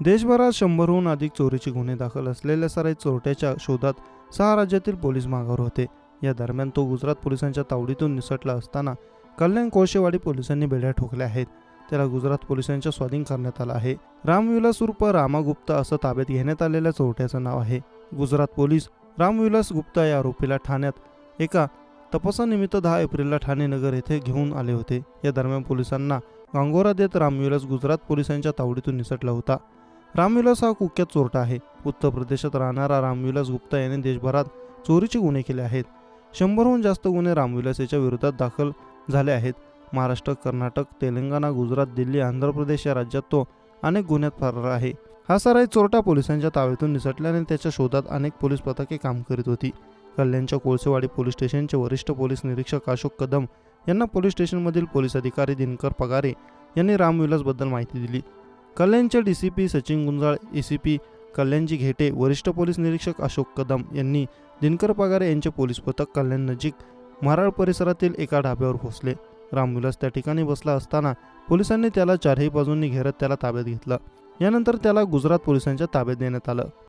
देशभरात 100हून अधिक चोरीचे गुन्हे दाखल असलेल्या सराईत चोरट्याच्या शोधात 6 राज्यातील पोलीस मागावर होते. या दरम्यान तो गुजरात पोलिसांच्या तावडीतून निसटला असताना कल्याण कोळशेवाडी पोलिसांनी बेड्या ठोकल्या आहेत. त्याला गुजरात पोलिसांच्या स्वाधीन करण्यात आला आहे. रामविलास उर्फ रामा गुप्ता असं ताब्यात घेण्यात आलेल्या चोरट्याचं नाव आहे. गुजरात पोलीस रामविलास गुप्ता या आरोपीला ठाण्यात एका तपासानिमित्त 10 एप्रिलला ठाणे नगर येथे घेऊन आले होते. या दरम्यान पोलिसांना गांगोरा देत रामविलास गुजरात पोलिसांच्या तावडीतून निसटला होता. रामविलास हा कुख्यात चोरटा आहे. उत्तर प्रदेशात राहणारा रामविलास गुप्ता याने देशभरात चोरीचे गुन्हे केले आहेत. 100हून जास्त गुन्हे रामविलास याच्या विरोधात दाखल झाले आहेत. महाराष्ट्र, कर्नाटक, तेलंगणा, गुजरात, दिल्ली, आंध्र प्रदेश या राज्यात तो अनेक गुन्ह्यात फरार आहे. हा सराईत चोरटा पोलिसांच्या ताब्यातून निसटल्याने त्याच्या शोधात अनेक पोलीस पथके काम करीत होती. कल्याणच्या कोळसेवाडी पोलीस स्टेशनचे वरिष्ठ पोलीस निरीक्षक अशोक कदम यांना पोलीस स्टेशनमधील पोलीस अधिकारी दिनकर पगारे यांनी रामविलासबद्दल माहिती दिली. कल्याणचे डीसीपी सचिन गुंजाळ, एसीपी कल्याणजी घेटे, वरिष्ठ पोलीस निरीक्षक अशोक कदम यांनी दिनकर पगारे यांचे पोलीस पथक कल्याण नजीक महाराळ परिसरातील एका ढाब्यावर पोहोचले. रामविलास त्या ठिकाणी बसला असताना पोलिसांनी त्याला चारही बाजूंनी घेरत त्याला ताब्यात घेतलं. यानंतर त्याला गुजरात पोलिसांच्या ताब्यात देण्यात आलं.